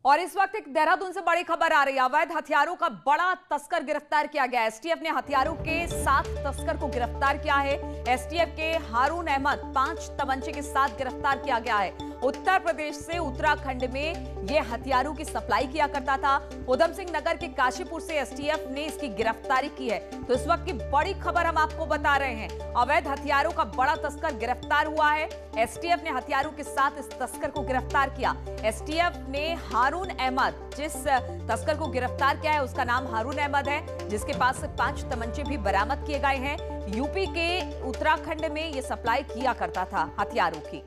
और इस वक्त एक देहरादून से बड़ी खबर आ रही है। अवैध हथियारों का बड़ा तस्कर गिरफ्तार किया गया। एसटीएफ ने हथियारों के 7 तस्कर को गिरफ्तार किया है। एसटीएफ के हारून अहमद 5 तमंचे के साथ गिरफ्तार किया गया है। उत्तर प्रदेश से उत्तराखंड में यह हथियारों की सप्लाई किया करता था। उधम सिंह नगर के काशीपुर से एसटीएफ ने इसकी गिरफ्तारी की है। तो इस वक्त की बड़ी खबर हम आपको बता रहे हैं। अवैध हथियारों का बड़ा तस्कर गिरफ्तार हुआ है। एसटीएफ ने हथियारों के साथ इस तस्कर को गिरफ्तार किया। एसटीएफ ने हारून अहमद, जिस तस्कर को गिरफ्तार किया है उसका नाम हारून अहमद है, जिसके पास से 5 तमंचे भी बरामद किए गए हैं। यूपी के उत्तराखंड में यह सप्लाई किया करता था हथियारों की।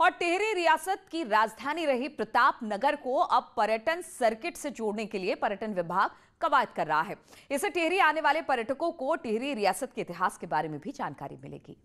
और टिहरी रियासत की राजधानी रही प्रतापनगर को अब पर्यटन सर्किट से जोड़ने के लिए पर्यटन विभाग कवायद कर रहा है। इससे टिहरी आने वाले पर्यटकों को टिहरी रियासत के इतिहास के बारे में भी जानकारी मिलेगी।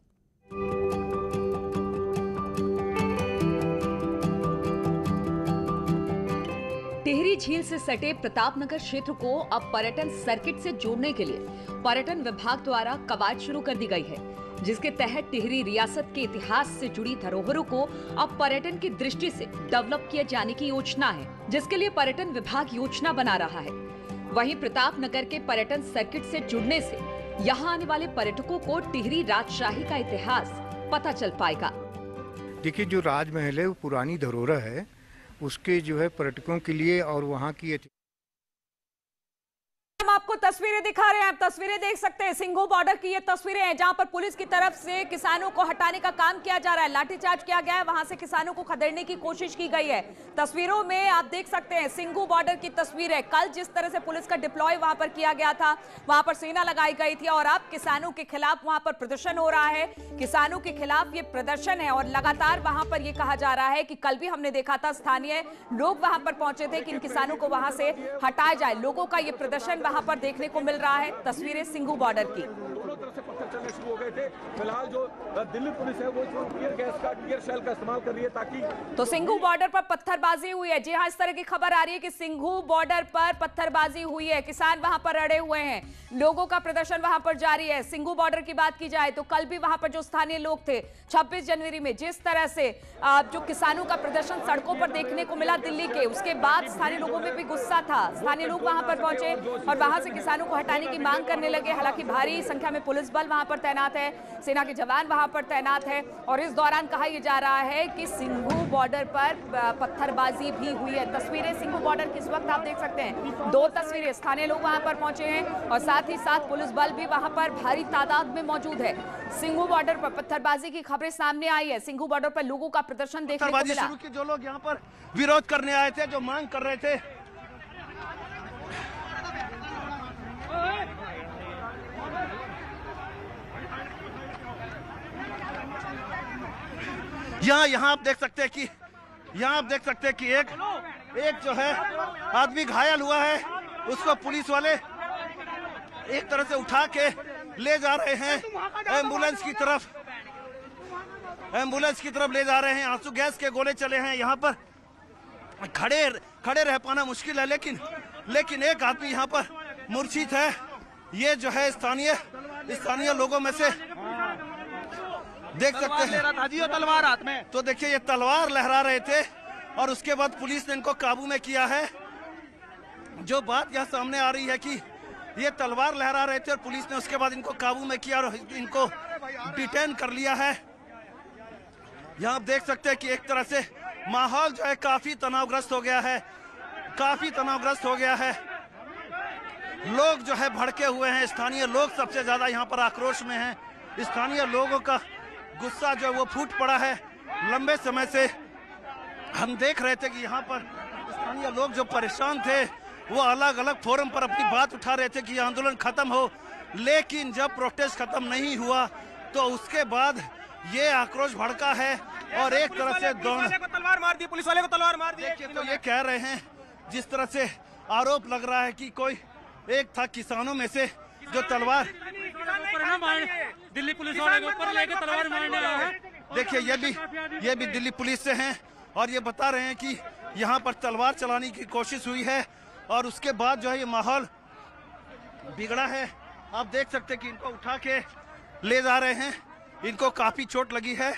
टिहरी झील से सटे प्रतापनगर क्षेत्र को अब पर्यटन सर्किट से जोड़ने के लिए पर्यटन विभाग द्वारा कवायद शुरू कर दी गई है, जिसके तहत टिहरी रियासत के इतिहास से जुड़ी धरोहरों को अब पर्यटन की दृष्टि से डेवलप किए जाने की योजना है, जिसके लिए पर्यटन विभाग योजना बना रहा है। वहीं प्रतापनगर के पर्यटन सर्किट से जुड़ने से यहां आने वाले पर्यटकों को टिहरी राजशाही का इतिहास पता चल पाएगा। देखिए, जो राजमहल है वो पुरानी धरोहर है, उसके जो है पर्यटकों के लिए और वहाँ की हम आपको तस्वीरें दिखा रहे हैं। आप तस्वीरें देख सकते हैं। सिंघू बॉर्डर की ये तस्वीरें हैं, जहां पर पुलिस की तरफ से किसानों को हटाने का काम किया जा रहा है। लाठीचार्ज किया गया है, वहां से किसानों को खदेड़ने की कोशिश की गई है। तस्वीरों में आप देख सकते हैं सिंघू बॉर्डर की तस्वीर है। कल जिस तरह से पुलिस का डिप्लॉय वहां पर किया गया था, वहां पर सेना लगाई गई थी और अब किसानों के खिलाफ वहां पर प्रदर्शन हो रहा है। किसानों के खिलाफ ये प्रदर्शन है और लगातार वहां पर यह कहा जा रहा है कि कल भी हमने देखा था स्थानीय लोग वहां पर पहुंचे थे कि इन किसानों को वहां से हटाया जाए। लोगों का ये प्रदर्शन वहां पर देखने को मिल रहा है। तस्वीरें सिंघू बॉर्डर की। दोनों तरफ से पत्थर चलने शुरू हो गए थे। फिलहाल जो दिल्ली पुलिस है वो टीयर शेल का इस्तेमाल कर रही है ताकि तो सिंघू बॉर्डर पर पत्थरबाजी हुई है। जी हां, इस तरह की खबर आ रही है कि सिंघू बॉर्डर पर पत्थरबाजी हुई है। किसान वहां पर अड़े हुए हैं, लोगों का प्रदर्शन वहां पर जारी है। सिंघू बॉर्डर की बात की जाए तो कल भी वहां पर जो स्थानीय लोग थे, 26 जनवरी में जिस तरह से जो किसानों का प्रदर्शन सड़कों पर देखने को मिला दिल्ली के, उसके बाद स्थानीय लोगों में भी गुस्सा था। स्थानीय लोग वहां पर पहुंचे और वहां से किसानों को हटाने की मांग करने लगे। हालांकि भारी संख्या में पुलिस बल वहां पर तैनात है, सेना के जवान वहां पर तैनात है और इस दौरान कहा यह जा रहा है कि सिंघू बॉर्डर पर पत्थरबाजी भी हुई है। तस्वीरें सिंघू बॉर्डर की इस वक्त आप देख सकते हैं। 2 तस्वीरें, स्थानीय लोग वहां पर पहुंचे हैं और साथ ही साथ पुलिस बल भी वहां पर भारी तादाद में मौजूद है। सिंघू बॉर्डर पर पत्थरबाजी की खबरें सामने आई है। सिंघू बॉर्डर पर लोगों का प्रदर्शन देखने को मिला। जो लोग यहाँ पर विरोध करने आए थे, जो मांग कर रहे थे, यहाँ आप देख सकते हैं कि एक जो है आदमी घायल हुआ है। उसको पुलिस वाले एक तरह से उठा के ले जा रहे हैं एम्बुलेंस की तरफ ले जा रहे हैं। आंसू गैस के गोले चले हैं। यहाँ पर खड़े रह पाना मुश्किल है, लेकिन एक आदमी यहाँ पर मूर्छित है। ये जो है स्थानीय लोगों में से देख सकते हैं। तलवार हाथ में, तो देखिए ये तलवार लहरा रहे थे और उसके बाद पुलिस ने इनको काबू में किया है। जो बात यहाँ सामने आ रही है कि ये तलवार लहरा रहे थे और पुलिस ने उसके बाद इनको काबू में किया और इनको डिटेन कर लिया है। यहाँ आप देख सकते हैं कि एक तरह से माहौल जो है काफी तनावग्रस्त हो गया है। लोग जो है भड़के हुए हैं। स्थानीय लोग सबसे ज्यादा यहाँ पर आक्रोश में हैं। स्थानीय लोगों का गुस्सा जो वो फूट पड़ा है। लंबे समय से हम देख रहे थे कि यहाँ पर स्थानीय लोग जो परेशान थे वो अलग अलग फोरम पर अपनी बात उठा रहे थे कि आंदोलन खत्म हो, लेकिन जब प्रोटेस्ट खत्म नहीं हुआ तो उसके बाद ये आक्रोश भड़का है और एक तरफ से दोनों तलवार मार दी, पुलिस वाले को तलवार मार दी। तो ये कह रहे हैं, जिस तरह से आरोप लग रहा है कि कोई एक था किसानों में से जो तलवार दिल्ली पुलिस वाले के ऊपर लेके तलवार मारने आया है। देखिए ये भी दिल्ली पुलिस से हैं और ये बता रहे हैं कि यहाँ पर तलवार चलाने की कोशिश हुई है और उसके बाद जो है ये माहौल बिगड़ा है। आप देख सकते हैं कि इनको उठा के ले जा रहे हैं। इनको काफी चोट लगी है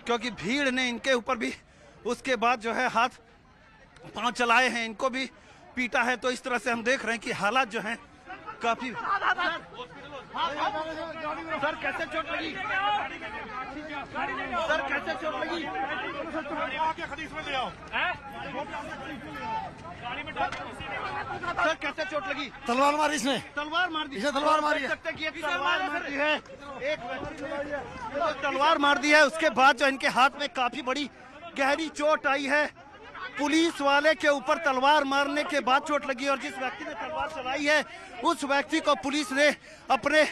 क्योंकि भीड़ ने इनके ऊपर भी उसके बाद जो है हाथ पांव चलाए हैं, इनको भी पीटा है। तो इस तरह से हम देख रहे हैं कि हालात जो हैं काफी। सर कैसे चोट लगी? सर कैसे चोट लगी? सर कैसे चोट लगी? तलवार मारी इसने, तलवार मार दी, इसने तलवार मारी है। सकते कि तलवार मार दी है, एक तलवार मार दी है। उसके बाद जो इनके हाथ में काफी बड़ी गहरी चोट आई है। पुलिस वाले के ऊपर तलवार मारने के बाद चोट लगी और जिस व्यक्ति ने तलवार चलाई है उस व्यक्ति को पुलिस ने अपने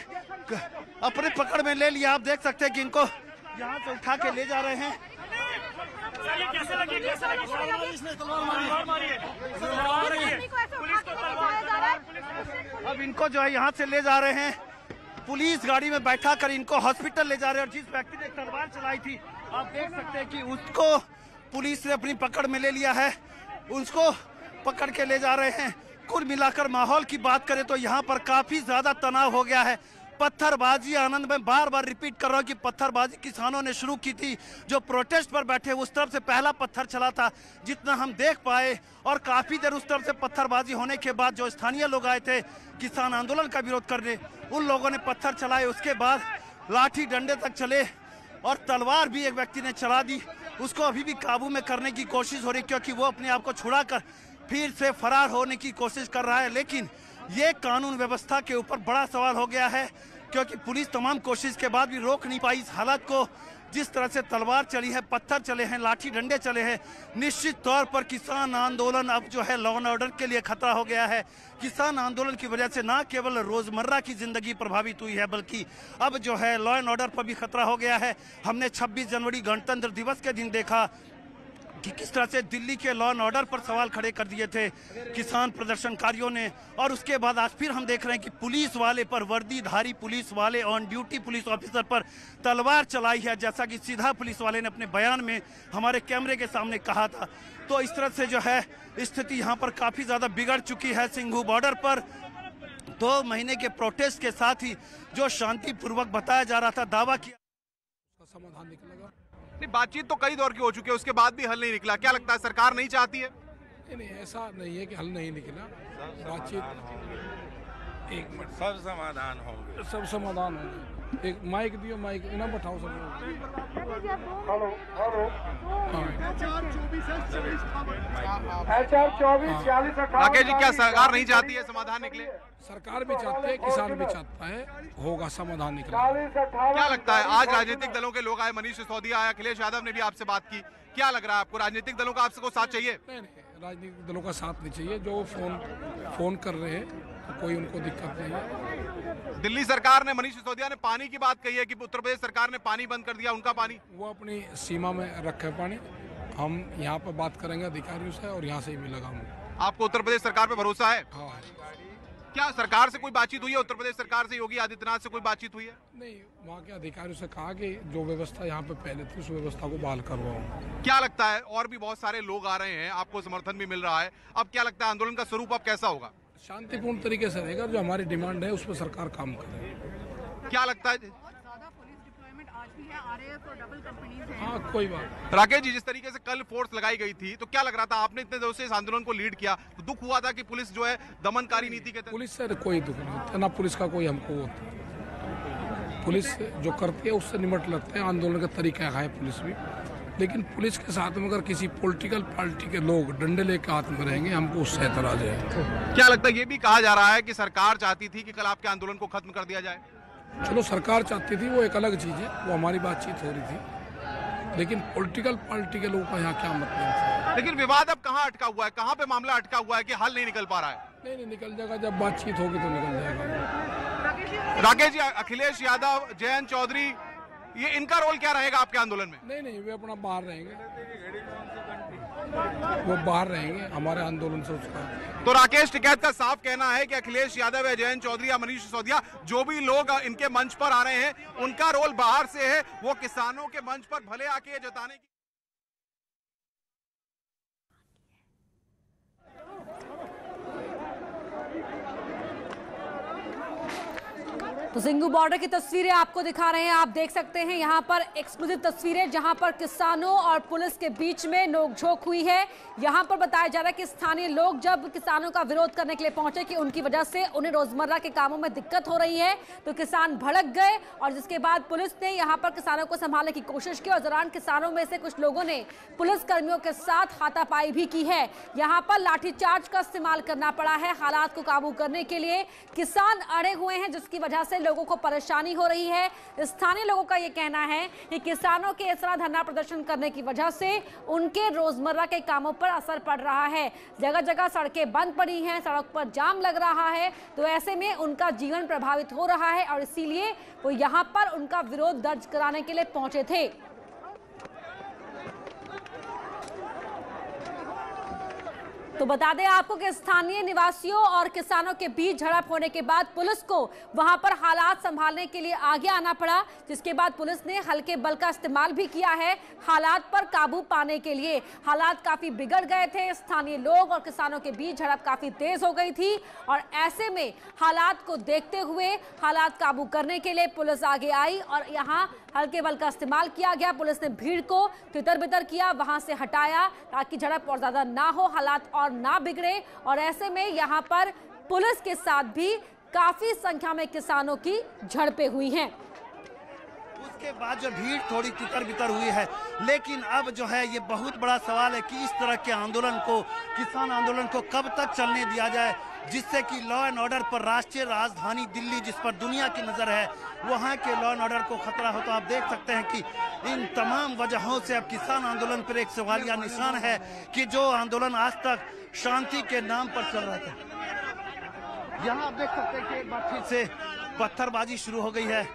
पकड़ में ले लिया। आप देख सकते हैं कि इनको यहाँ से उठा के ले जा रहे हैं। अब इनको जो है यहाँ से ले जा रहे हैं, पुलिस गाड़ी में बैठा कर इनको हॉस्पिटल ले जा रहे हैं। और जिस व्यक्ति ने तलवार चलाई थी आप देख सकते हैं कि उसको पुलिस ने अपनी पकड़ में ले लिया है, उसको पकड़ के ले जा रहे हैं। कुल मिलाकर माहौल की बात करें तो यहाँ पर काफी ज्यादा तनाव हो गया है। पत्थरबाजी, आनंद में बार बार रिपीट कर रहा हूँ कि पत्थरबाजी किसानों ने शुरू की थी। जो प्रोटेस्ट पर बैठे उस तरफ से पहला पत्थर चला था जितना हम देख पाए, और काफी देर उस तरफ से पत्थरबाजी होने के बाद जो स्थानीय लोग आए थे किसान आंदोलन का विरोध करने, उन लोगों ने पत्थर चलाए। उसके बाद लाठी डंडे तक चले और तलवार भी एक व्यक्ति ने चला दी। उसको अभी भी काबू में करने की कोशिश हो रही, क्योंकि वो अपने आप को छुड़ाकर फिर से फरार होने की कोशिश कर रहा है। लेकिन ये कानून व्यवस्था के ऊपर बड़ा सवाल हो गया है, क्योंकि पुलिस तमाम कोशिश के बाद भी रोक नहीं पाई इस हालत को। जिस तरह से तलवार चली है, पत्थर चले हैं, लाठी डंडे चले हैं, निश्चित तौर पर किसान आंदोलन अब जो है लॉ एंड ऑर्डर के लिए खतरा हो गया है। किसान आंदोलन की वजह से न केवल रोजमर्रा की जिंदगी प्रभावित हुई है, बल्कि अब जो है लॉ एंड ऑर्डर पर भी खतरा हो गया है। हमने 26 जनवरी गणतंत्र दिवस के दिन देखा कि किस तरह से दिल्ली के लॉ एंड ऑर्डर पर सवाल खड़े कर दिए थे किसान प्रदर्शनकारियों ने, और उसके बाद आज फिर हम देख रहे हैं कि पुलिस वाले पर, वर्दीधारी पुलिस वाले, ऑन ड्यूटी पुलिस ऑफिसर पर तलवार चलाई है, जैसा कि सीधा पुलिस वाले ने अपने बयान में हमारे कैमरे के सामने कहा था। तो इस तरह से जो है स्थिति यहाँ पर काफी ज्यादा बिगड़ चुकी है। सिंघू बॉर्डर पर 2 महीने के प्रोटेस्ट के साथ ही जो शांतिपूर्वक बताया जा रहा था, दावा किया समाधान निकलेगा। नहीं, बातचीत तो कई दौर की हो चुकी है, उसके बाद भी हल नहीं निकला। क्या लगता है सरकार नहीं चाहती है? नहीं, ऐसा नहीं है कि हल नहीं निकला। बातचीत, एक मिनट, सब समाधान होंगे, सब समाधान होंगे। एक माइक दियो, माइक ना बैठाओ सब। राकेश जी, क्या सरकार नहीं चाहती है समाधान निकले? सरकार भी चाहती है, किसान भी चाहता है, होगा समाधान निकला। क्या लगता है आज राजनीतिक दलों के लोग आए, मनीष सिसोदिया आए, अखिलेश यादव ने भी आपसे बात की, क्या लग रहा है आपको? राजनीतिक दलों का आपको साथ चाहिए? नहीं, राजनीतिक दलों का साथ नहीं चाहिए। जो फोन कर रहे हैं तो कोई उनको दिक्कत नहीं है। दिल्ली सरकार ने, मनीष सिसोदिया ने पानी की बात कही है कि उत्तर प्रदेश सरकार ने पानी बंद कर दिया, उनका पानी वो अपनी सीमा में रखे पानी। हम यहाँ पर बात करेंगे अधिकारियों से और यहाँ से ही मिलेगा हमको। आपको उत्तर प्रदेश सरकार पे भरोसा है? हाँ। क्या सरकार से कोई बातचीत हुई है? उत्तर प्रदेश सरकार से, योगी आदित्यनाथ से कोई बातचीत हुई है? नहीं, वहाँ के अधिकारियों से कहा कि जो व्यवस्था यहाँ पे पहले थी उस व्यवस्था को बहाल करवाओ। क्या लगता है और भी बहुत सारे लोग आ रहे हैं, आपको समर्थन भी मिल रहा है, अब क्या लगता है आंदोलन का स्वरूप अब कैसा होगा? शांतिपूर्ण तरीके से रहेगा। जो हमारी डिमांड है उस पर सरकार काम करे। क्या लगता है? हाँ, कोई बात। राकेश जी, जिस तरीके से कल फोर्स लगाई गई थी तो क्या लग रहा था? आपने इतने दिनों से इस आंदोलन को लीड किया, तो दुख हुआ था कि पुलिस जो है दमनकारी नीति के तहत? पुलिस से कोई दुख नहीं होता ना, पुलिस का कोई हमको होता। पुलिस जो करती है उससे निमट लेते हैं। आंदोलन का तरीका है पुलिस भी, लेकिन पुलिस के साथ में अगर किसी पॉलिटिकल पार्टी के लोग डंडे लेकर हाथ में रहेंगे हमको उससे एतराज है। क्या लगता है? ये भी कहा जा रहा है कि सरकार चाहती थी कि कल आपके आंदोलन को खत्म कर दिया जाए। चलो, सरकार चाहती थी, वो एक अलग चीज है, वो हमारी बातचीत हो रही थी, लेकिन पॉलिटिकल पार्टी के लोगों का यहाँ क्या मतलब है? लेकिन विवाद अब कहाँ अटका हुआ है, कहाँ पे मामला अटका हुआ है कि हल नहीं निकल पा रहा है? नहीं, निकल जाएगा। जब बातचीत होगी तो निकल जाएगा। राकेश जी, अखिलेश यादव, जयंत चौधरी, ये इनका रोल क्या रहेगा आपके आंदोलन में? नहीं, वे अपना बाहर रहेंगे, वो बाहर रहेंगे हमारे आंदोलन से। उसका तो राकेश टिकैत का साफ कहना है कि अखिलेश यादव या जयंत चौधरी या मनीष सिसोदिया, जो भी लोग इनके मंच पर आ रहे हैं, उनका रोल बाहर से है। वो किसानों के मंच पर भले आके जताने की तो सिंघू बॉर्डर की तस्वीरें आपको दिखा रहे हैं। आप देख सकते हैं यहाँ पर एक्सक्लूसिव तस्वीरें जहाँ पर किसानों और पुलिस के बीच में नोकझोंक हुई है। यहाँ पर बताया जा रहा है कि स्थानीय लोग जब किसानों का विरोध करने के लिए पहुंचे कि उनकी वजह से उन्हें रोजमर्रा के कामों में दिक्कत हो रही है, तो किसान भड़क गए और जिसके बाद पुलिस ने यहाँ पर किसानों को संभालने की कोशिश की और दौरान किसानों में से कुछ लोगों ने पुलिस कर्मियों के साथ हाथापाई भी की है। यहाँ पर लाठीचार्ज का इस्तेमाल करना पड़ा है हालात को काबू करने के लिए। किसान अड़े हुए हैं जिसकी वजह से लोगों को परेशानी हो रही है। स्थानीय लोगों का यह कहना है कि किसानों के इस तरह धरना प्रदर्शन करने की वजह से उनके रोजमर्रा के कामों पर असर पड़ रहा है। जगह जगह सड़कें बंद पड़ी हैं, सड़क पर जाम लग रहा है, तो ऐसे में उनका जीवन प्रभावित हो रहा है और इसीलिए वो यहाँ पर उनका विरोध दर्ज कराने के लिए पहुंचे थे। तो बता दें आपको कि स्थानीय निवासियों और किसानों के बीच झड़प होने के बाद पुलिस को वहां पर हालात संभालने के लिए आगे आना पड़ा, जिसके बाद पुलिस ने हल्के बल का इस्तेमाल भी किया है हालात पर काबू पाने के लिए। हालात काफी बिगड़ गए थे, स्थानीय लोग और किसानों के बीच झड़प काफी तेज हो गई थी और ऐसे में हालात को देखते हुए हालात काबू करने के लिए पुलिस आगे आई और यहाँ हल्के बल का इस्तेमाल किया गया। पुलिस ने भीड़ को तितर बितर किया, वहां से हटाया ताकि झड़प और ज्यादा ना हो, हालात और ना बिगड़े। और ऐसे में यहाँ पर पुलिस के साथ भी काफी संख्या में किसानों की झड़पें हुई हैं। उसके बाद जो भीड़ थोड़ी तितर बितर हुई है, लेकिन अब जो है ये बहुत बड़ा सवाल है कि इस तरह के आंदोलन को, किसान आंदोलन को कब तक चलने दिया जाए, जिससे कि लॉ एंड ऑर्डर पर, राष्ट्रीय राजधानी दिल्ली जिस पर दुनिया की नजर है, वहां के लॉ एंड ऑर्डर को खतरा हो। तो आप देख सकते हैं कि इन तमाम वजहों से अब किसान आंदोलन पर एक सवालिया निशान है कि जो आंदोलन आज तक शांति के नाम पर चल रहा था, यहाँ आप देख सकते हैं कि एक बार फिर से पत्थरबाजी शुरू हो गई है।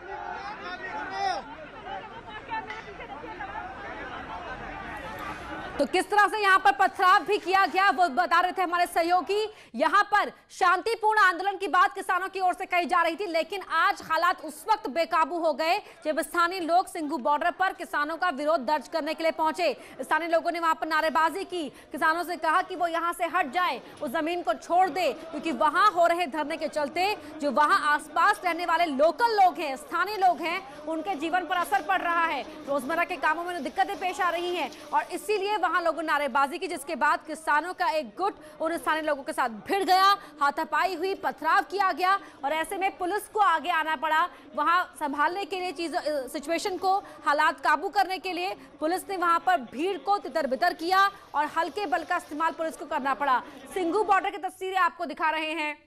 तो किस तरह से यहाँ पर पथराव भी किया गया वो बता रहे थे हमारे सहयोगी। यहाँ पर शांतिपूर्ण आंदोलन की बात किसानों की ओर से कही जा रही थी, लेकिन आज हालात उस वक्त बेकाबू हो गए जब स्थानीय लोग सिंघू बॉर्डर पर किसानों का विरोध दर्ज करने के लिए पहुंचे। स्थानीय लोगों ने वहां पर नारेबाजी की, किसानों से कहा कि वो यहाँ से हट जाए, उस जमीन को छोड़ दे, क्योंकि वहां हो रहे धरने के चलते जो वहां आसपास रहने वाले लोकल लोग हैं, स्थानीय लोग हैं, उनके जीवन पर असर पड़ रहा है, रोजमर्रा के कामों में दिक्कतें पेश आ रही हैं और इसीलिए वहां लोगों ने नारेबाजी की, जिसके बाद किसानों का एक गुट उन स्थानीय लोगों के साथ भिड़ गया, हाथापाई हुई, पथराव किया गया और ऐसे में पुलिस को आगे आना पड़ा वहां संभालने के लिए, सिचुएशन को, हालात काबू करने के लिए। पुलिस ने वहां पर भीड़ को तितर बितर किया और हल्के बल का इस्तेमाल पुलिस को करना पड़ा। सिंघू बॉर्डर की तस्वीरें आपको दिखा रहे हैं,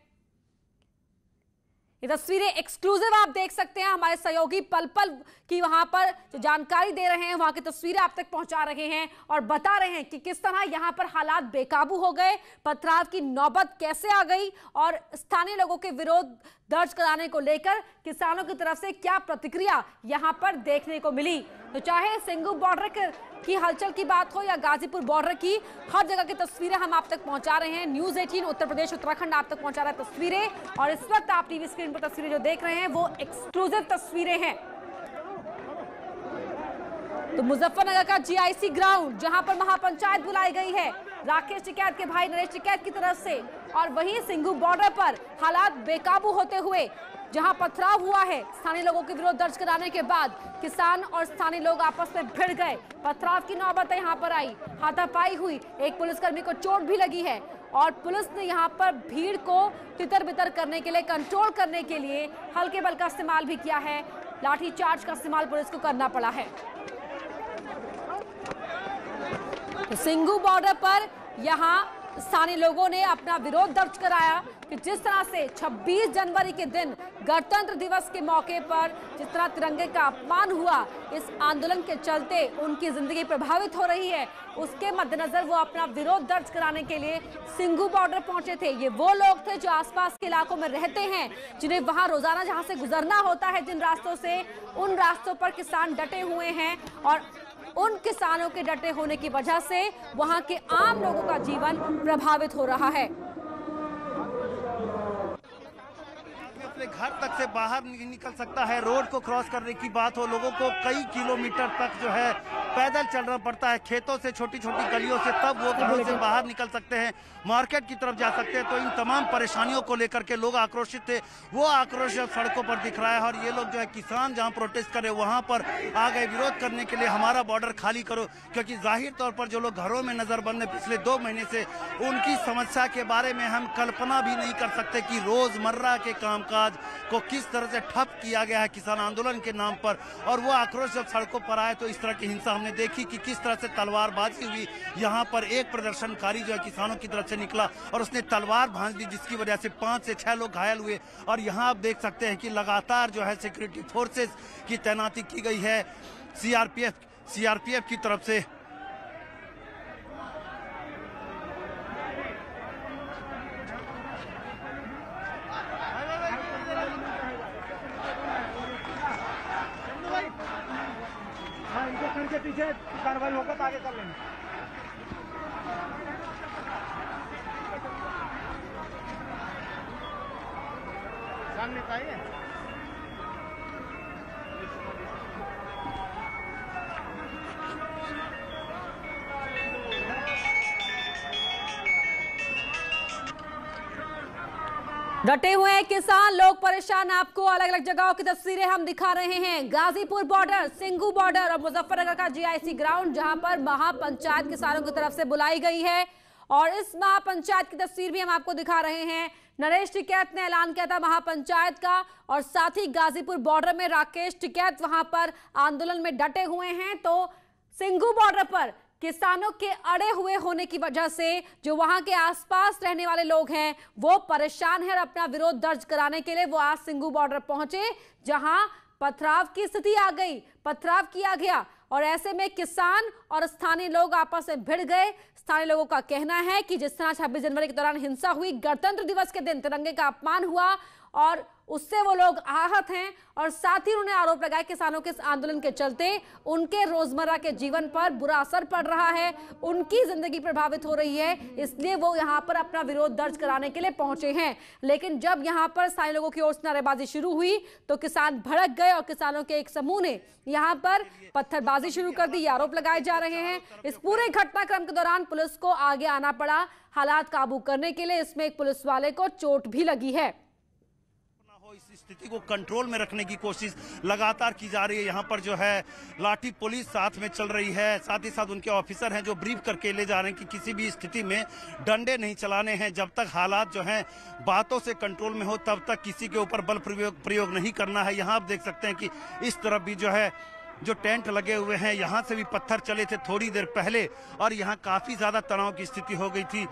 ये तस्वीरें एक्सक्लूसिव आप देख सकते हैं। हमारे सहयोगी पल पल की वहां पर जो जानकारी दे रहे हैं, वहां की तस्वीरें आप तक पहुंचा रहे हैं और बता रहे हैं कि किस तरह यहां पर हालात बेकाबू हो गए, पथराव की नौबत कैसे आ गई और स्थानीय लोगों के विरोध दर्ज कराने को लेकर किसानों की तरफ से क्या प्रतिक्रिया यहां पर देखने को मिली। तो चाहे सिंघू बॉर्डर की हलचल की बात हो या गाजीपुर बॉर्डर की, हर जगह की तस्वीरें हम आप तक पहुंचा रहे हैं। न्यूज़ 18 उत्तर प्रदेश उत्तराखंड आप तक पहुंचा रहा है तस्वीरें और इस वक्त आप टीवी स्क्रीन पर तस्वीरें जो देख रहे हैं वो एक्सक्लूसिव तस्वीरें हैं। तो मुजफ्फरनगर का जीआईसी ग्राउंड जहां पर महापंचायत बुलाई गई है राकेश टिकैत के भाई नरेश टिकैत की तरफ से, और वहीं सिंघू बॉर्डर पर हालात बेकाबू होते हुए जहां पथराव हुआ है, स्थानीय लोगों के विरोध दर्ज कराने के बाद किसान और स्थानीय लोग आपस में भिड़ गए, पथराव की नौबत यहां पर आई, हाथापाई हुई, एक पुलिसकर्मी को चोट भी लगी है और पुलिस ने यहां पर भीड़ को तितर बितर करने के लिए, कंट्रोल करने के लिए हल्के बल का इस्तेमाल भी किया है, लाठीचार्ज का इस्तेमाल पुलिस को करना पड़ा है। तो सिंघू बॉर्डर पर यहां स्थानीय लोगों ने अपना विरोध दर्ज कराया कि जिस तरह से 26 जनवरी के दिन गणतंत्र दिवस के मौके पर जिस तरह तिरंगे का अपमान हुआ, इस आंदोलन के चलते उनकी जिंदगी प्रभावित हो रही है, उसके मद्देनजर वो अपना विरोध दर्ज कराने के लिए सिंघू बॉर्डर पहुंचे थे। ये वो लोग थे जो आसपास के इलाकों में रहते हैं, जिन्हें वहां रोजाना जहां से गुजरना होता है जिन रास्तों से, उन रास्तों पर किसान डटे हुए हैं और उन किसानों के डटे होने की वजह से वहां के आम लोगों का जीवन प्रभावित हो रहा है। अपने घर तक से बाहर नहीं निकल सकता है, रोड को क्रॉस करने की बात हो, लोगों को कई किलोमीटर तक जो है पैदल चलना पड़ता है, खेतों से, छोटी छोटी गलियों से, तब वो घरों से बाहर निकल सकते हैं, मार्केट की तरफ जा सकते हैं। तो इन तमाम परेशानियों को लेकर के लोग आक्रोशित थे। वो आक्रोश सड़कों पर दिख रहा है और ये लोग जो है किसान जहां प्रोटेस्ट करे वहां पर आ गए विरोध करने के लिए, हमारा बॉर्डर खाली करो। क्योंकि जाहिर तौर पर जो लोग घरों में नजर बंद है पिछले 2 महीने से, उनकी समस्या के बारे में हम कल्पना भी नहीं कर सकते कि रोजमर्रा के कामकाज को किस तरह से ठप किया गया है किसान आंदोलन के नाम पर। और वो आक्रोश जब सड़कों पर आए तो इस तरह की हिंसा हमने देखी कि किस तरह से तलवारबाजी हुई। यहाँ पर एक प्रदर्शनकारी जो है किसानों की तरफ से निकला और उसने तलवार भांज दी, जिसकी वजह से 5 से 6 लोग घायल हुए। और यहाँ आप देख सकते हैं कि लगातार जो है सिक्योरिटी फोर्सेस की तैनाती की गई है सीआरपीएफ की तरफ से। के पीछे कार्रवाई होकर तो आगे कर लेंगे। सामने चाहिए डटे हुए हैं किसान, लोग परेशान। आपको अलग अलग जगहों की तस्वीरें हम दिखा रहे हैं। गाजीपुर बॉर्डर, सिंघू बॉर्डर और मुजफ्फरनगर का जीआईसी ग्राउंड, जहां पर महापंचायत किसानों की तरफ से बुलाई गई है। और इस महापंचायत की तस्वीर भी हम आपको दिखा रहे हैं। नरेश टिकैत ने ऐलान किया था महापंचायत का, और साथ ही गाजीपुर बॉर्डर में राकेश टिकैत वहां पर आंदोलन में डटे हुए हैं। तो सिंघू बॉर्डर पर किसानों के अड़े हुए होने की वजह से जो वहां के आसपास रहने वाले लोग हैं वो परेशान हैं और अपना विरोध दर्ज कराने के लिए वो आज सिंघू बॉर्डर पहुंचे, जहां पथराव की स्थिति आ गई, पथराव किया गया। और ऐसे में किसान और स्थानीय लोग आपस में भिड़ गए। स्थानीय लोगों का कहना है कि जिस तरह 26 जनवरी के दौरान हिंसा हुई, गणतंत्र दिवस के दिन तिरंगे का अपमान हुआ और उससे वो लोग आहत हैं। और साथ ही उन्होंने आरोप लगाया किसानों के इस आंदोलन के चलते उनके रोजमर्रा के जीवन पर बुरा असर पड़ रहा है, उनकी जिंदगी प्रभावित हो रही है, इसलिए वो यहाँ पर अपना विरोध दर्ज कराने के लिए पहुंचे हैं। लेकिन जब यहाँ पर स्थानीय लोगों की ओर से नारेबाजी शुरू हुई तो किसान भड़क गए और किसानों के एक समूह ने यहाँ पर पत्थरबाजी शुरू कर दी। ये आरोप लगाए जा रहे हैं। इस पूरे घटनाक्रम के दौरान पुलिस को आगे आना पड़ा हालात काबू करने के लिए। इसमें एक पुलिस वाले को चोट भी लगी है। इस स्थिति को कंट्रोल में रखने की कोशिश लगातार की जा रही है। यहाँ पर जो है लाठी पुलिस साथ में चल रही है, साथ ही साथ उनके ऑफिसर हैं जो ब्रीफ करके ले जा रहे हैं कि किसी भी स्थिति में डंडे नहीं चलाने हैं। जब तक हालात जो हैं बातों से कंट्रोल में हो तब तक किसी के ऊपर बल प्रयोग नहीं करना है। यहाँ आप देख सकते हैं कि इस तरफ भी जो है जो टेंट लगे हुए हैं, यहाँ से भी पत्थर चले थे थोड़ी देर पहले और यहाँ काफी ज्यादा तनाव की स्थिति हो गई थी।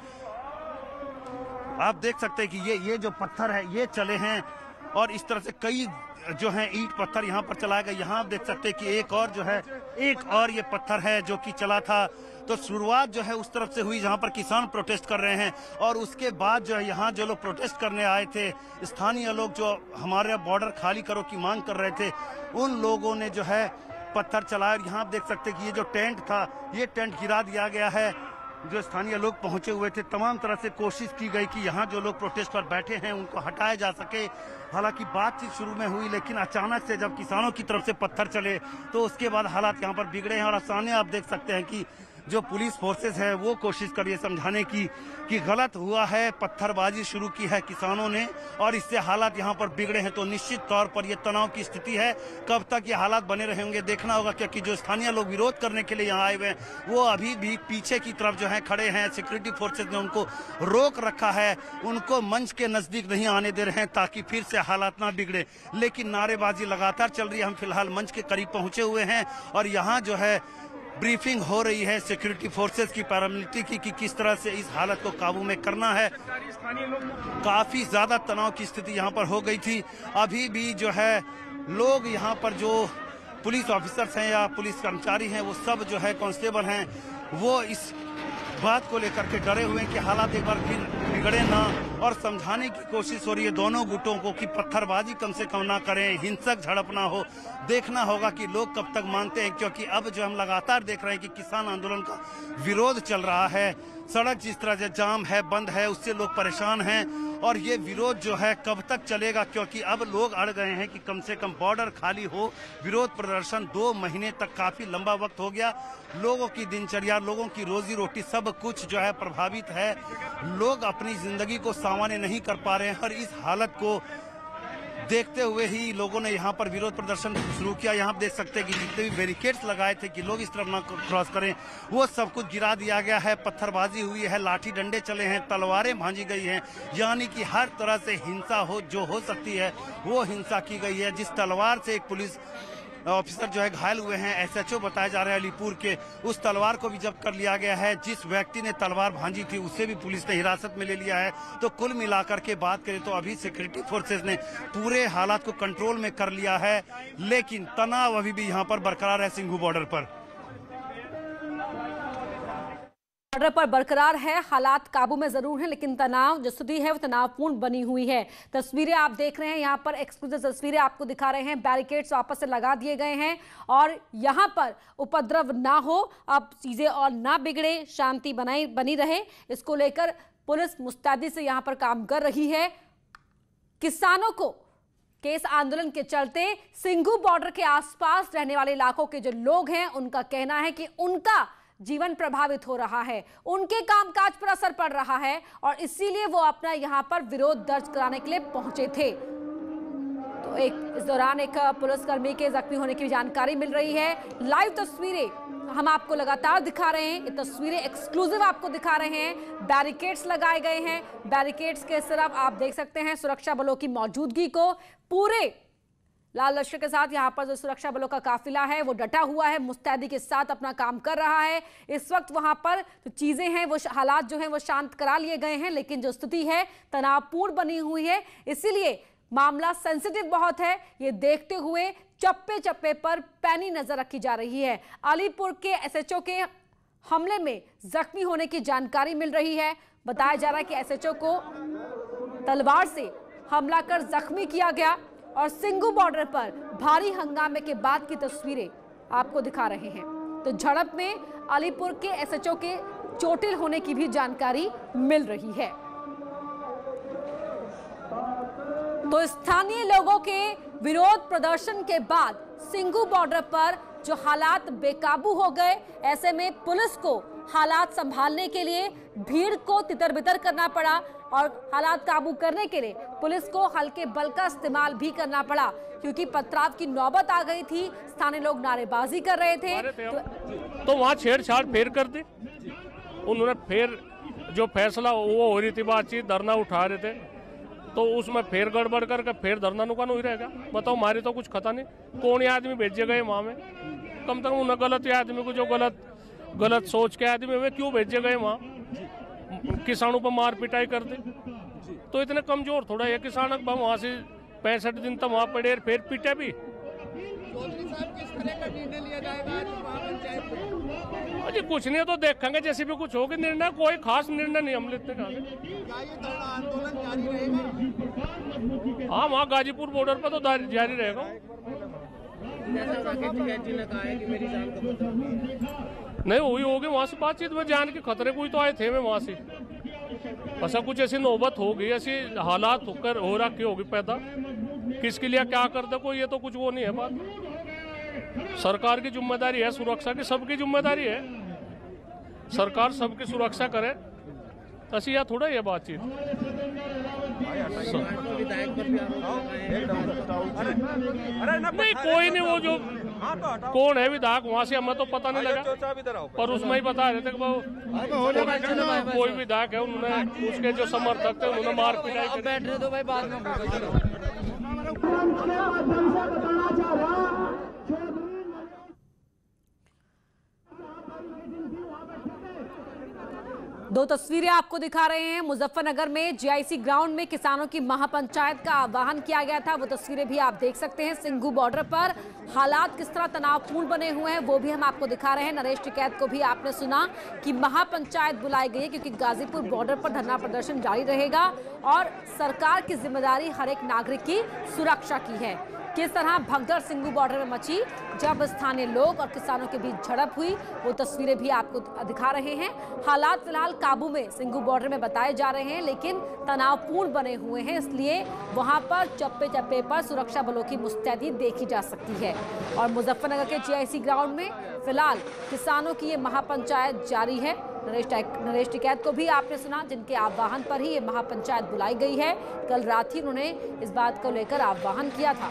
आप देख सकते हैं कि ये जो पत्थर है ये चले हैं और इस तरह से कई जो है ईंट पत्थर यहाँ पर चलाया गया। यहाँ आप देख सकते हैं कि एक और ये पत्थर है जो कि चला था। तो शुरुआत जो है उस तरफ से हुई जहाँ पर किसान प्रोटेस्ट कर रहे हैं और उसके बाद जो है यहाँ जो लोग प्रोटेस्ट करने आए थे, स्थानीय लोग जो हमारे बॉर्डर खाली करो की मांग कर रहे थे, उन लोगों ने जो है पत्थर चलाया। यहाँ आप देख सकते हैं कि ये जो टेंट था ये टेंट गिरा दिया गया है। जो स्थानीय लोग पहुंचे हुए थे, तमाम तरह से कोशिश की गई कि यहाँ जो लोग प्रोटेस्ट पर बैठे हैं उनको हटाया जा सके। हालांकि बातचीत शुरू में हुई लेकिन अचानक से जब किसानों की तरफ से पत्थर चले तो उसके बाद हालात यहाँ पर बिगड़े हैं। और सामने आप देख सकते हैं कि जो पुलिस फोर्सेस है वो कोशिश कर रही है समझाने की कि गलत हुआ है, पत्थरबाजी शुरू की है किसानों ने और इससे हालात यहाँ पर बिगड़े हैं। तो निश्चित तौर पर ये तनाव की स्थिति है। कब तक ये हालात बने रहेंगे देखना होगा, क्योंकि जो स्थानीय लोग विरोध करने के लिए यहाँ आए हुए हैं वो अभी भी पीछे की तरफ जो है खड़े हैं। सिक्योरिटी फोर्सेज ने उनको रोक रखा है, उनको मंच के नजदीक नहीं आने दे रहे हैं ताकि फिर से हालात ना बिगड़े। लेकिन नारेबाजी लगातार चल रही है। हम फिलहाल मंच के करीब पहुंचे हुए हैं और यहाँ जो है ब्रीफिंग हो रही है सिक्योरिटी फोर्सेस की, पैरामिलिट्री की, कि किस तरह से इस हालत को काबू में करना है। काफी ज्यादा तनाव की स्थिति यहाँ पर हो गई थी। अभी भी जो है लोग यहाँ पर जो पुलिस ऑफिसर्स हैं या पुलिस कर्मचारी हैं वो सब जो है कांस्टेबल हैं, वो इस बात को लेकर के डरे हुए हैं कि हालात एक बार फिर बिगड़े ना। और समझाने की कोशिश हो रही है दोनों गुटों को कि पत्थरबाजी कम से कम ना करें, हिंसक झड़प ना हो। देखना होगा कि लोग कब तक मानते हैं, क्योंकि अब जो हम लगातार देख रहे हैं कि किसान आंदोलन का विरोध चल रहा है। सड़क जिस तरह से जाम है, बंद है, उससे लोग परेशान हैं और ये विरोध जो है कब तक चलेगा, क्योंकि अब लोग अड़ गए हैं कि कम से कम बॉर्डर खाली हो। विरोध प्रदर्शन 2 महीने तक काफी लंबा वक्त हो गया। लोगों की दिनचर्या, लोगों की रोजी रोटी सब कुछ जो है प्रभावित है। लोग अपनी जिंदगी को सामान्य नहीं कर पा रहे हैं और इस हालत को देखते हुए ही लोगों ने यहाँ पर विरोध प्रदर्शन शुरू किया। यहाँ आप देख सकते हैं कि जितने भी बैरिकेड्स लगाए थे कि लोग इस तरफ ना क्रॉस करें, वो सब कुछ गिरा दिया गया है। पत्थरबाजी हुई है, लाठी डंडे चले हैं, तलवारें भांजी गई हैं, यानी कि हर तरह से हिंसा जो हो सकती है वो हिंसा की गई है। जिस तलवार से एक पुलिस ऑफिसर जो है घायल हुए हैं, SHO बताए जा रहे हैं अलीपुर के, उस तलवार को भी जब्त कर लिया गया है। जिस व्यक्ति ने तलवार भांजी थी उसे भी पुलिस ने हिरासत में ले लिया है। तो कुल मिलाकर के बात करें तो अभी सिक्योरिटी फोर्सेस ने पूरे हालात को कंट्रोल में कर लिया है, लेकिन तनाव अभी भी यहाँ पर बरकरार है। सिंघू बॉर्डर पर बरकरार है, हालात काबू में जरूर है, लेकिन तनाव जो स्थिति है वो तनावपूर्ण बनी हुई है। तस्वीरें आप देख रहे हैं, यहाँ पर एक्सक्लूसिव तस्वीरें आपको दिखा रहे हैं। बैरिकेड्स वापस से लगा दिए गए हैं और यहाँ पर उपद्रव ना हो, अब चीजें और ना बिगड़े, शांति बनी रहे, इसको लेकर पुलिस मुस्तैदी से यहाँ पर काम कर रही है। किसानों को केस आंदोलन के चलते सिंघू बॉर्डर के आसपास रहने वाले इलाकों के जो लोग हैं, उनका कहना है कि उनका जीवन प्रभावित हो रहा है, उनके कामकाज पर असर पड़ रहा है और इसीलिए वो अपना यहां पर विरोध दर्ज कराने के लिए पहुंचे थे। तो इस दौरान एक पुलिसकर्मी के जख्मी होने की जानकारी मिल रही है। लाइव तस्वीरें हम आपको लगातार दिखा रहे हैं, ये तस्वीरें एक्सक्लूसिव आपको दिखा रहे हैं। बैरिकेड्स लगाए गए हैं, बैरिकेड्स के तरफ आप देख सकते हैं सुरक्षा बलों की मौजूदगी को। पूरे लाल लश्कर के साथ यहाँ पर जो सुरक्षा बलों का काफिला है वो डटा हुआ है, मुस्तैदी के साथ अपना काम कर रहा है। इस वक्त वहां पर जो चीजें हैं, वो हालात जो हैं वो शांत करा लिए गए हैं, लेकिन जो स्थिति है तनावपूर्ण बनी हुई है। इसीलिए मामला सेंसिटिव बहुत है, ये देखते हुए चप्पे चप्पे पर पैनी नजर रखी जा रही है। अलीपुर के SHO के हमले में जख्मी होने की जानकारी मिल रही है। बताया जा रहा है कि SHO को तलवार से हमला कर जख्मी किया गया और सिंघू बॉर्डर पर भारी हंगामे के बाद की तस्वीरें आपको दिखा रहे हैं। तो झड़प में अलीपुर के SHO के चोटिल होने की भी जानकारी मिल रही है। तो स्थानीय लोगों के विरोध प्रदर्शन के बाद सिंघू बॉर्डर पर जो हालात बेकाबू हो गए, ऐसे में पुलिस को हालात संभालने के लिए भीड़ को तितर बितर करना पड़ा और हालात काबू करने के लिए पुलिस को हल्के बल का इस्तेमाल भी करना पड़ा, क्योंकि पथराव की नौबत आ गई थी। स्थानीय लोग नारेबाजी कर रहे थे तो वहाँ छेड़छाड़ फिर कर दी उन्होंने। फिर जो फैसला वो हो रही थी बातचीत, धरना उठा रहे थे, तो उसमें फिर गड़बड़ करके फिर धरना नुकान ही रहेगा। बताओ, हमारी तो कुछ खता नहीं, कौन आदमी भेजे गए वहाँ में? कम से कम उन्हें गलत आदमी को, जो गलत सोच के आदमी वे क्यों भेजे गए वहाँ? किसानों पर मार पिटाई कर दी, तो इतने कमजोर थोड़ा है किसान। वहाँ से 65 दिन तक वहाँ पड़े, फिर पिटे भी। अजी कुछ नहीं है तो देखेंगे, जैसे भी कुछ होगा निर्णय, कोई खास निर्णय नहीं हम लेते। हाँ, वहाँ गाजीपुर बॉर्डर पर तो जारी रहेगा। नहीं हुई होगी वहाँ से बातचीत में, जान के खतरे कोई तो आए थे मैं वहाँ से। ऐसा कुछ ऐसी नौबत हो गई, ऐसी हालात होकर हो रखी होगी पैदा, किसके लिए क्या कर दे कोई, ये तो कुछ वो नहीं है बात। सरकार की जिम्मेदारी है सुरक्षा की, सबकी जिम्मेदारी है, सरकार सबकी सुरक्षा करे। ऐसी या थोड़ा ये बातचीत नहीं, कोई नहीं, वो जो कौन है विधायक वहाँ से हमें तो पता नहीं लगा, पर उसमें ही बता रहे थे कि कोई विधायक है, उन्होंने उसके जो समर्थक थे उन्होंने मार पिटाई बैठ रहे। तो भाई बाद में दो तस्वीरें आपको दिखा रहे हैं। मुजफ्फरनगर में GIC ग्राउंड में किसानों की महापंचायत का आह्वान किया गया था, वो तस्वीरें भी आप देख सकते हैं। सिंघू बॉर्डर पर हालात किस तरह तनावपूर्ण बने हुए हैं वो भी हम आपको दिखा रहे हैं। नरेश टिकैत को भी आपने सुना कि महापंचायत बुलाई गई है, क्योंकि गाजीपुर बॉर्डर पर धरना प्रदर्शन जारी रहेगा और सरकार की जिम्मेदारी हर एक नागरिक की सुरक्षा की है। किस तरह भगदड़ सिंघू बॉर्डर में मची जब स्थानीय लोग और किसानों के बीच झड़प हुई, वो तस्वीरें भी आपको दिखा रहे हैं। हालात फिलहाल काबू में सिंघू बॉर्डर में बताए जा रहे हैं, लेकिन तनावपूर्ण बने हुए हैं, इसलिए वहां पर चप्पे चप्पे पर सुरक्षा बलों की मुस्तैदी देखी जा सकती है। और मुजफ्फरनगर के GIC ग्राउंड में फिलहाल किसानों की ये महापंचायत जारी है। नरेश टिकैत को भी आपने सुना, जिनके आह्वान पर ही ये महापंचायत बुलाई गई है। कल रात ही उन्होंने इस बात को लेकर आह्वान किया था।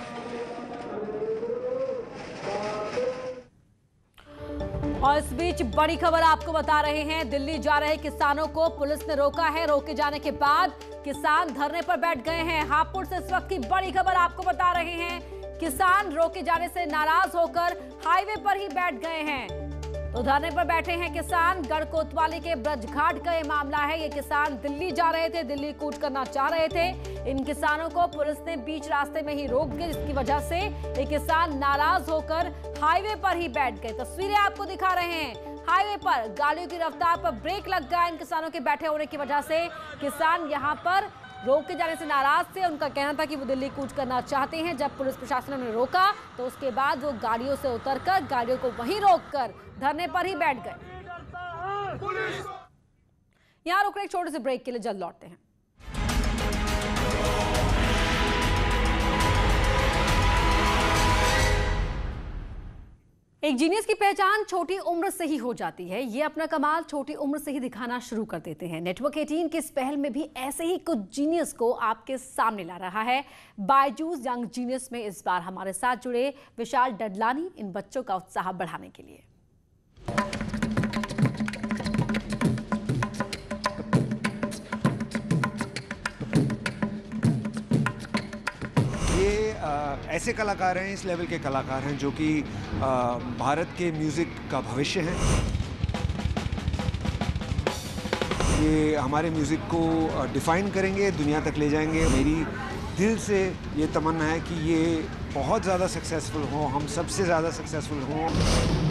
और इस बीच बड़ी खबर आपको बता रहे हैं, दिल्ली जा रहे किसानों को पुलिस ने रोका है। रोके जाने के बाद किसान धरने पर बैठ गए हैं। हापुड़ से इस वक्त की बड़ी खबर आपको बता रहे हैं, किसान रोके जाने से नाराज होकर हाईवे पर ही बैठ गए हैं। तो धरने पर बैठे हैं किसान। गढ़ कोतवाली के ब्रजघाट का ये मामला है। ये किसान दिल्ली जा रहे थे, दिल्ली कूच करना चाह रहे थे। इन किसानों को पुलिस ने बीच रास्ते में ही रोक दिया, जिसकी वजह से ये किसान नाराज होकर हाईवे पर ही बैठ गए। तस्वीरें आपको दिखा रहे हैं, हाईवे पर गाड़ियों की रफ्तार पर ब्रेक लग गया। इन किसानों के बैठे होने की वजह से किसान यहाँ पर रोके जाने से नाराज थे। उनका कहना था कि वो दिल्ली कूच करना चाहते हैं। जब पुलिस प्रशासन ने रोका तो उसके बाद वो गाड़ियों से उतरकर गाड़ियों को वहीं रोककर धरने पर ही बैठ गए। यहां रुक रहे एक छोटे से ब्रेक के लिए, जल्द लौटते हैं। एक जीनियस की पहचान छोटी उम्र से ही हो जाती है। ये अपना कमाल छोटी उम्र से ही दिखाना शुरू कर देते हैं। नेटवर्क 18 की इस पहल में भी ऐसे ही कुछ जीनियस को आपके सामने ला रहा है। बायजूस यंग जीनियस में इस बार हमारे साथ जुड़े विशाल डडलानी इन बच्चों का उत्साह बढ़ाने के लिए। ऐसे कलाकार हैं, इस लेवल के कलाकार हैं जो कि भारत के म्यूज़िक का भविष्य है। ये हमारे म्यूज़िक को डिफ़ाइन करेंगे, दुनिया तक ले जाएंगे। मेरी दिल से ये तमन्ना है कि ये बहुत ज़्यादा सक्सेसफुल हो, हम सबसे ज़्यादा सक्सेसफुल हों।